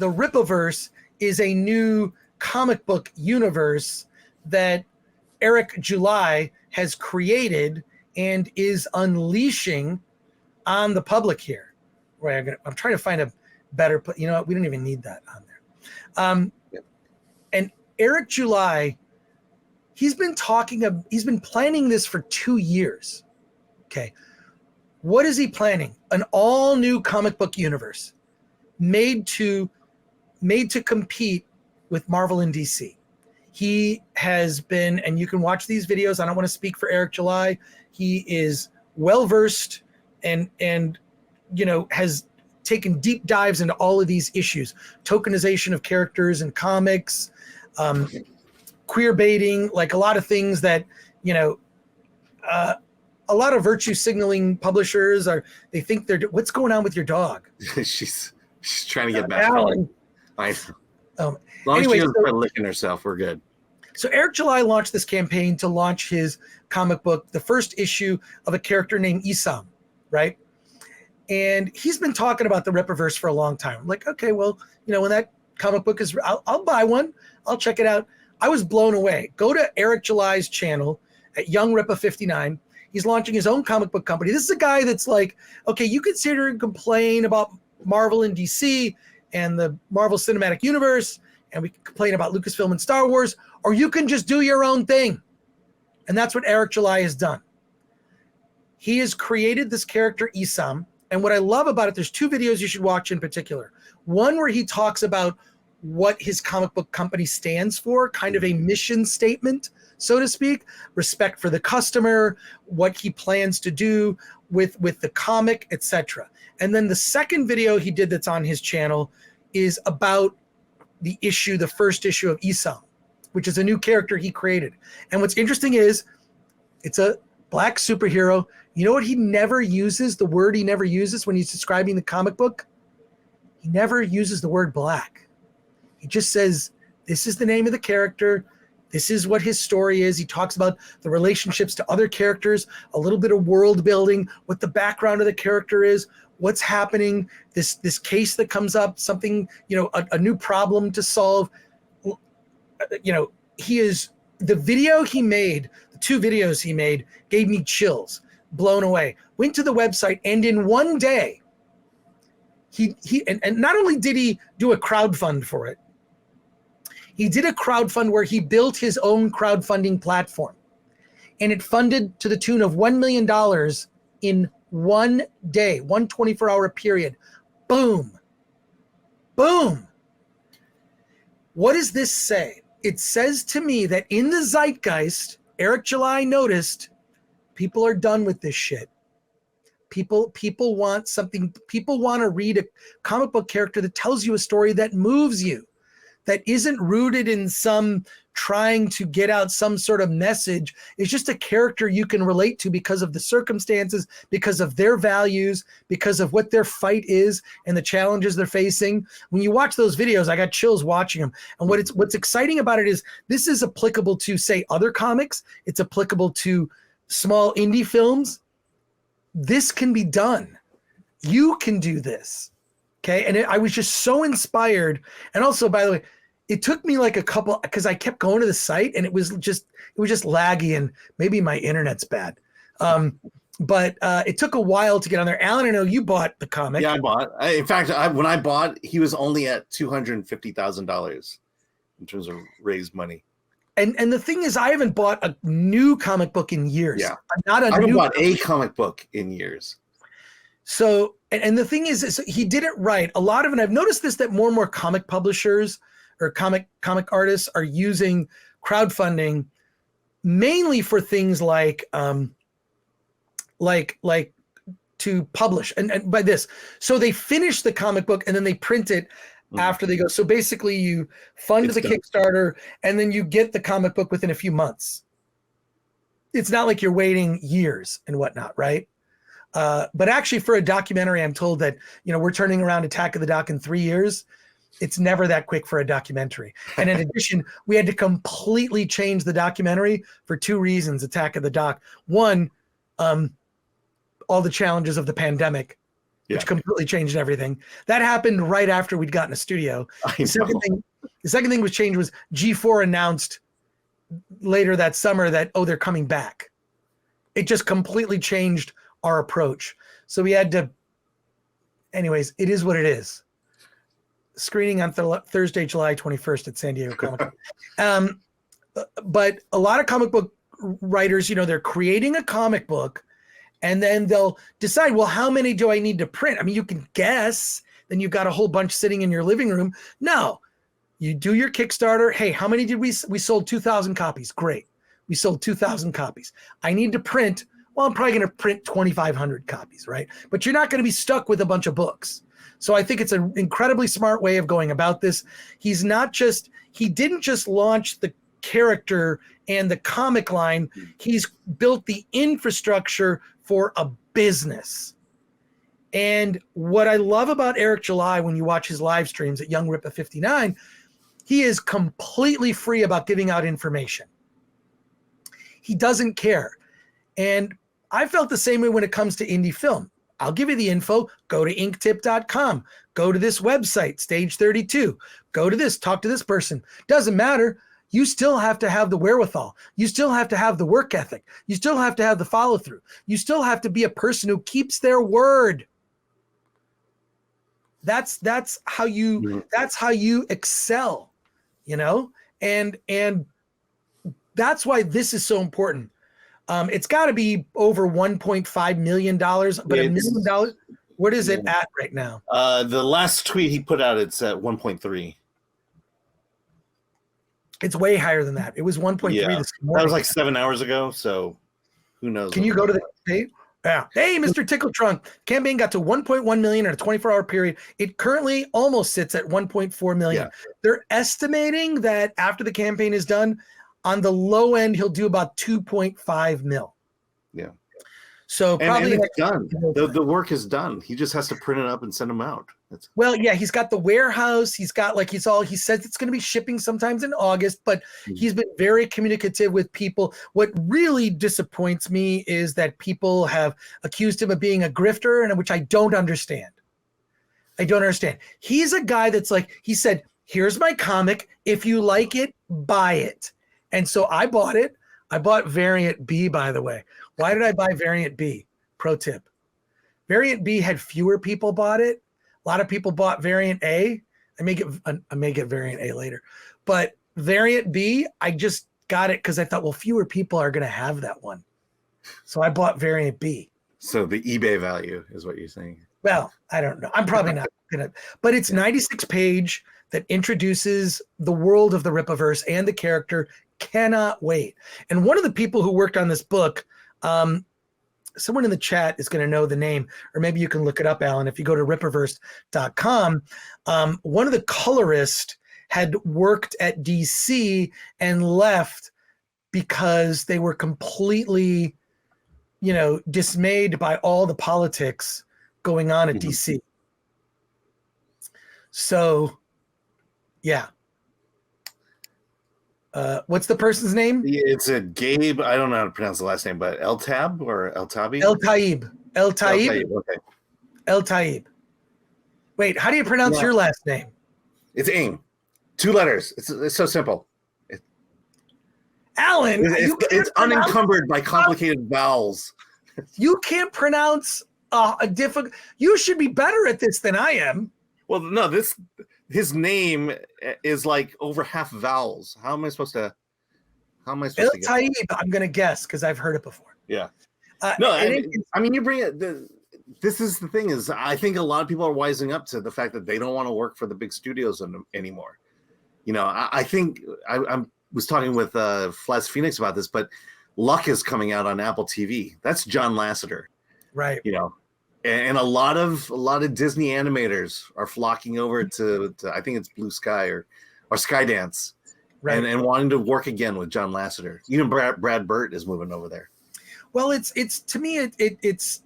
the Rippaverse is a new comic book universe that Eric July has created and is unleashing on the public here. Right, I'm trying to find a better, you know what, we don't even need that on there. And Eric July, he's been planning this for 2 years. Okay. What is he planning? An all new comic book universe made to compete with Marvel and DC. He has been, and you can watch these videos. I don't want to speak for Eric July. He is well versed and you know, has taken deep dives into all of these issues: tokenization of characters in comics, queer baiting, like a lot of things that, you know, a lot of virtue signaling publishers they think they're, what's going on with your dog? she's trying to get back. Alan. I know. As long as she doesn't start licking herself, we're good. So Eric July launched this campaign to launch his comic book, the first issue of a character named Isam, right? And he's been talking about the Rippaverse for a long time. I'm like, okay, well, you know, when that comic book is, I'll buy one. I'll check it out. I was blown away. Go to Eric July's channel at Young Rippa 59. He's launching his own comic book company. This is a guy that's like, okay, you can sit here and complain about Marvel and DC and the Marvel Cinematic Universe, and we can complain about Lucasfilm and Star Wars, or you can just do your own thing. And that's what Eric July has done. He has created this character, Isam. And what I love about it, there's 2 videos you should watch in particular. One where he talks about what his comic book company stands for, kind of a mission statement, so to speak, respect for the customer, what he plans to do with the comic, etc. And then the second video he did that's on his channel is about the first issue of Isam, which is a new character he created. And what's interesting is it's a black superhero. You know what he never uses, the word he never uses when he's describing the comic book? He never uses the word black. He just says, this is the name of the character. This is what his story is. He talks about the relationships to other characters, a little bit of world building, what the background of the character is, what's happening, this case that comes up, something, you know, a new problem to solve. You know, the video he made, the 2 videos he made gave me chills, blown away. Went to the website, and in one day, he not only did he do a crowdfund for it, he did a crowdfund where he built his own crowdfunding platform, and it funded to the tune of $1 million in one day, 1 24-hour period. Boom. Boom. What does this say? It says to me that in the zeitgeist, Eric July noticed people are done with this shit. People want something. People want to read a comic book character that tells you a story that moves you, that isn't rooted in some trying to get out some sort of message. It's just a character you can relate to because of the circumstances, because of their values, because of what their fight is and the challenges they're facing. When you watch those videos, I got chills watching them. And what's exciting about it is this is applicable to, say, other comics. It's applicable to small indie films. This can be done. You can do this. Okay. And I was just so inspired. And also, by the way, it took me like a couple, because I kept going to the site and it was just laggy, and maybe my internet's bad. But it took a while to get on there. Alan, I know you bought the comic. Yeah, I bought. In fact, when I bought, he was only at $250,000 in terms of raised money. And the thing is, I haven't bought a new comic book in years. Yeah, I haven't bought a comic book in years. So, and the thing is he did it right. A lot of it, I've noticed this, that more and more comic publishers or comic artists are using crowdfunding mainly for things like to publish. And by this, so they finish the comic book and then they print it after they go. So basically you fund the Kickstarter and then you get the comic book within a few months. It's not like you're waiting years and whatnot, right? But actually for a documentary, I'm told that, you know, we're turning around Attack of the Doc in 3 years. It's never that quick for a documentary. And in addition, we had to completely change the documentary for 2 reasons, Attack of the Doc. One, all the challenges of the pandemic. which completely changed everything. That happened right after we'd gotten a studio. The second thing was changed was G4 announced later that summer that, they're coming back. It just completely changed our approach. So we had to, anyways, it is what it is. Screening on Thursday, July 21st at San Diego Comic-Con. But a lot of comic book writers, they're creating a comic book and then they'll decide, well, how many do I need to print? I mean, you can guess, then you've got a whole bunch sitting in your living room. No, you do your Kickstarter. Hey, how many did we sold 2,000 copies. Great. We sold 2,000 copies. I need to print. Well, I'm probably going to print 2,500 copies, right? But you're not going to be stuck with a bunch of books. So I think it's an incredibly smart way of going about this. He didn't just launch the character and the comic line. He's built the infrastructure for a business. And what I love about Eric July, when you watch his live streams at Young Rippa 59, he is completely free about giving out information. He doesn't care. And I felt the same way when it comes to indie film. I'll give you the info. Go to inktip.com. Go to this website, Stage 32. Go to this, talk to this person. Doesn't matter. You still have to have the wherewithal. You still have to have the work ethic. You still have to have the follow through. You still have to be a person who keeps their word. That's how you excel, and that's why this is so important. It's got to be over $1.5 million, but $1 million, what is it at right now? The last tweet he put out, it's at 1.3. It's way higher than that. It was 1.3 this morning. That was like 7 hours ago, so who knows? Can you go to the date? Yeah. Hey, Mr. Tickle Trunk. Campaign got to 1.1 million in a 24-hour period. It currently almost sits at 1.4 million. Yeah. They're estimating that after the campaign is done, on the low end, he'll do about 2.5 mil. Yeah. So probably and it's done. The work is done. He just has to print it up and send them out. He's got the warehouse. He's got he says it's going to be shipping sometimes in August, but he's been very communicative with people. What really disappoints me is that people have accused him of being a grifter, and which I don't understand. He's a guy that's he said, here's my comic. If you like it, buy it. And so I bought it. I bought Variant B, by the way. Why did I buy Variant B? Pro tip. Variant B had fewer people bought it. A lot of people bought Variant A. I may get Variant A later. But Variant B, I just got it because I thought, well, fewer people are going to have that one. So I bought Variant B. So the eBay value is what you're saying. Well, I don't know. I'm probably not going to. But it's 96 page that introduces the world of the Rippaverse and the character. Cannot wait. And one of the people who worked on this book, someone in the chat is going to know the name, or maybe you can look it up, Alan. If you go to Rippaverse.com, one of the colorists had worked at DC and left because they were completely, dismayed by all the politics going on at DC. So, yeah. What's the person's name? It's a Gabe. I don't know how to pronounce the last name, but El Tab or El Tabi? El Taib. Okay. El Taib. Wait, how do you pronounce your last name? It's Aim. 2 letters. It's so simple. Alan, it's unencumbered by complicated vowels. You can't pronounce a difficult. You should be better at this than I am. Well, no, his name is over half vowels. How am I supposed to El get Taib, I'm going to guess because I've heard it before. Yeah. You bring it. This is the thing is I think a lot of people are wising up to the fact that they don't want to work for the big studios anymore. I think I was talking with Flaccid Phoenix about this, but Luck is coming out on Apple TV. That's John Lasseter. Right. And a lot of Disney animators are flocking over to I think it's Blue Sky or Skydance, right? And wanting to work again with John Lasseter. Even Brad Burt is moving over there. Well, it's to me it's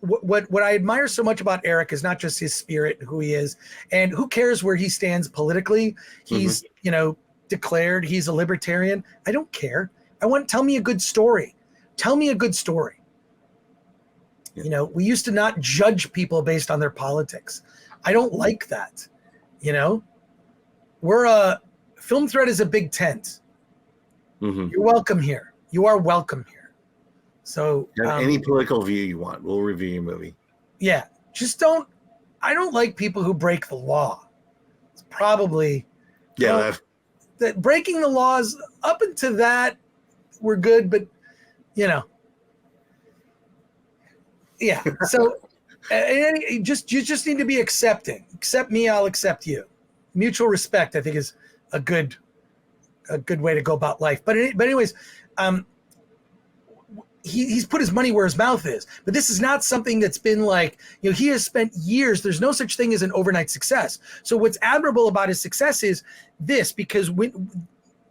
what I admire so much about Eric is not just his spirit, who he is, and who cares where he stands politically. He's declared he's a libertarian. I don't care. Tell me a good story. Tell me a good story. You know, we used to not judge people based on their politics. I don't like that. You know, Film Thread is a big tent. Mm-hmm. You're welcome here. You are welcome here. So any political view you want, we'll review your movie. Yeah, I don't like people who break the law. It's probably that breaking the laws up until that we're good, but you know, yeah. So you just need to be accepting. Accept me, I'll accept you. Mutual respect, I think, is a good way to go about life. But anyways, he's put his money where his mouth is. But this is not something that's been like, you know, he has spent years. There's no such thing as an overnight success. So what's admirable about his success is this, because when,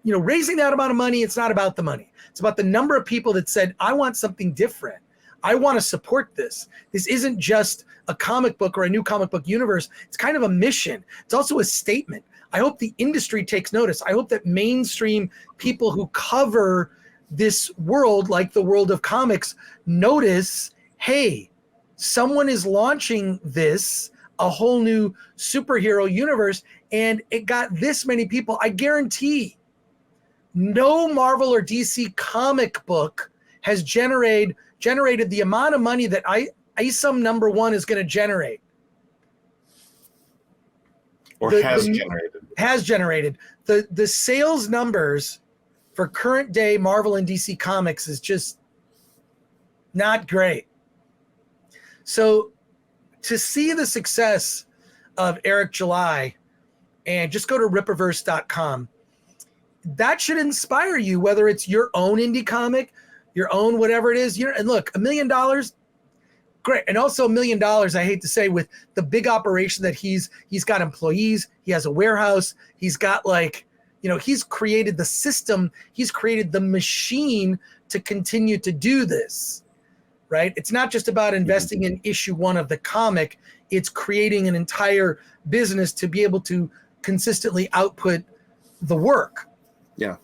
you know, raising that amount of money, it's not about the money. It's about the number of people that said, I want something different. I want to support this. This isn't just a comic book or a new comic book universe. It's kind of a mission. It's also a statement. I hope the industry takes notice. I hope that mainstream people who cover this world, like the world of comics, notice, hey, someone is launching this, a whole new superhero universe, and it got this many people. I guarantee no Marvel or DC comic book has generated the amount of money that ISOM #1 is going to generate. Or has generated. The sales numbers for current day Marvel and DC comics is just not great. So to see the success of Eric July, and just go to Rippaverse.com, that should inspire you, whether it's your own indie comic, your own whatever it is. And look, $1 million, great. And also $1 million, I hate to say, with the big operation that he's got employees, he has a warehouse, he's got, like, you know, he's created the system, he's created the machine to continue to do this, right? It's not just about investing in issue 1 of the comic, it's creating an entire business to be able to consistently output the work. Yeah.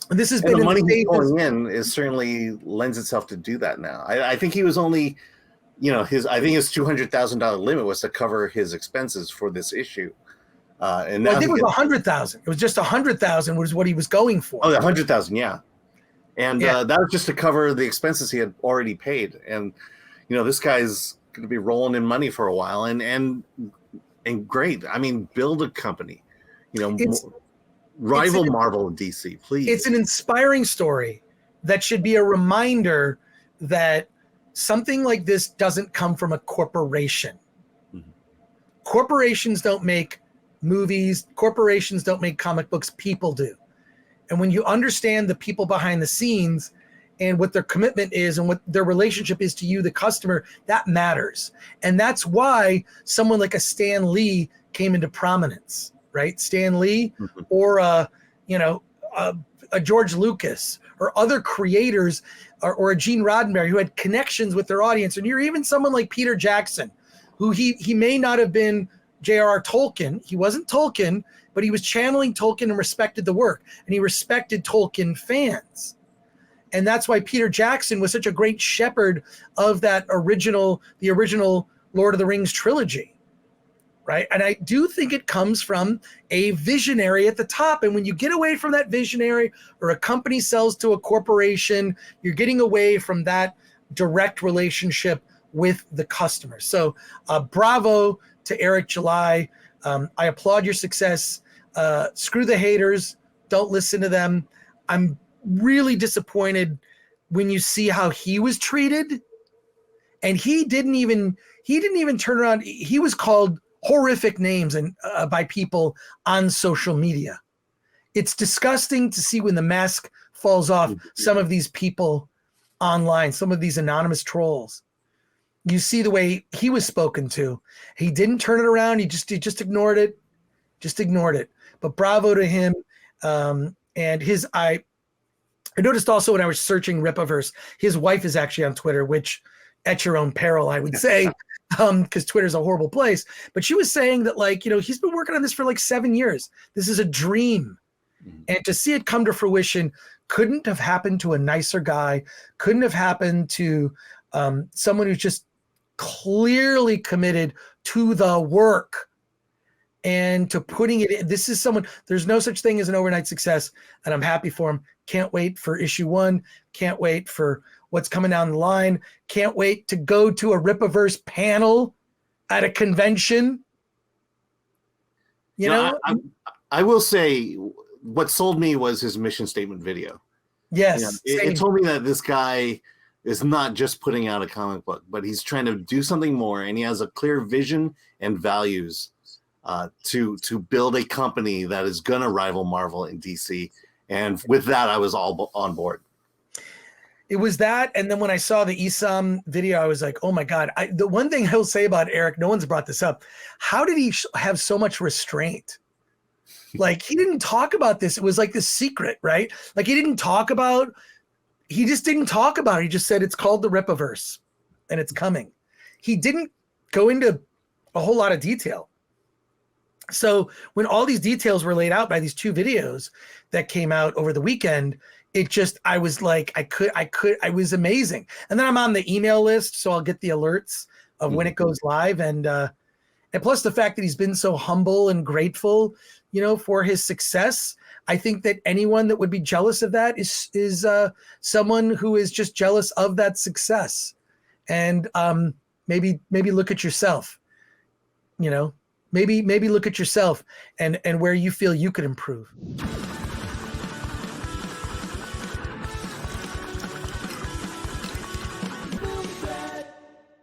And this has been the money he's pouring in is certainly lends itself to do that now. I think he was only, you know, his $200,000 limit was to cover his expenses for this issue. And now I think it was 100,000. It was just 100,000 was what he was going for. Oh, 100,000, yeah. And that was just to cover the expenses he had already paid. And you know, this guy's going to be rolling in money for a while. And great. I mean, build a company. You know, rival Marvel and DC, please. It's an inspiring story that should be a reminder that something like this doesn't come from a corporation. Mm-hmm. Corporations don't make movies. Corporations don't make comic books. People do. And when you understand the people behind the scenes and what their commitment is and what their relationship is to you, the customer, that matters. And that's why someone like a Stan Lee came into prominence. Right, Stan Lee, or a George Lucas, or other creators, or a Gene Roddenberry who had connections with their audience, and you're even someone like Peter Jackson, who he may not have been J.R.R. Tolkien. He wasn't Tolkien, but he was channeling Tolkien and respected the work, and he respected Tolkien fans, and that's why Peter Jackson was such a great shepherd of the original Lord of the Rings trilogy. Right. And I do think it comes from a visionary at the top. And when you get away from that visionary, or a company sells to a corporation, you're getting away from that direct relationship with the customer. So bravo to Eric July. I applaud your success. Screw the haters. Don't listen to them. I'm really disappointed when you see how he was treated. And he didn't even turn around. He was called horrific names and by people on social media. It's disgusting to see when the mask falls off some of these people online, some of these anonymous trolls. You see the way he was spoken to. He didn't turn it around. He just ignored it. Just ignored it. But bravo to him. And I noticed also when I was searching Rippaverse, his wife is actually on Twitter, which at your own peril, I would say. Because Twitter's a horrible place. But she was saying that, like, you know, he's been working on this for like 7 years. This is a dream. And to see it come to fruition couldn't have happened to a nicer guy, couldn't have happened to someone who's just clearly committed to the work and to putting it in. This is someone, there's no such thing as an overnight success, and I'm happy for him. Can't wait for issue 1. Can't wait for what's coming down the line. Can't wait to go to a Rippaverse panel at a convention. You know, I will say what sold me was his mission statement video. Yes. It told me that this guy is not just putting out a comic book, but he's trying to do something more, and he has a clear vision and values to build a company that is going to rival Marvel and DC. And with that, I was all on board. It was that, and then when I saw the Isam video, I was like, oh my God. The one thing I'll say about Eric, no one's brought this up. How did he have so much restraint? Like, he didn't talk about this. It was like this secret, right? Like, he just didn't talk about it. He just said it's called the Rippaverse and it's coming. He didn't go into a whole lot of detail. So when all these details were laid out by these 2 videos that came out over the weekend, I was like, I was amazing. And then I'm on the email list, so I'll get the alerts of when it goes live. And plus the fact that he's been so humble and grateful, you know, for his success. I think that anyone that would be jealous of that is someone who is just jealous of that success. And maybe look at yourself, you know, maybe look at yourself and where you feel you could improve.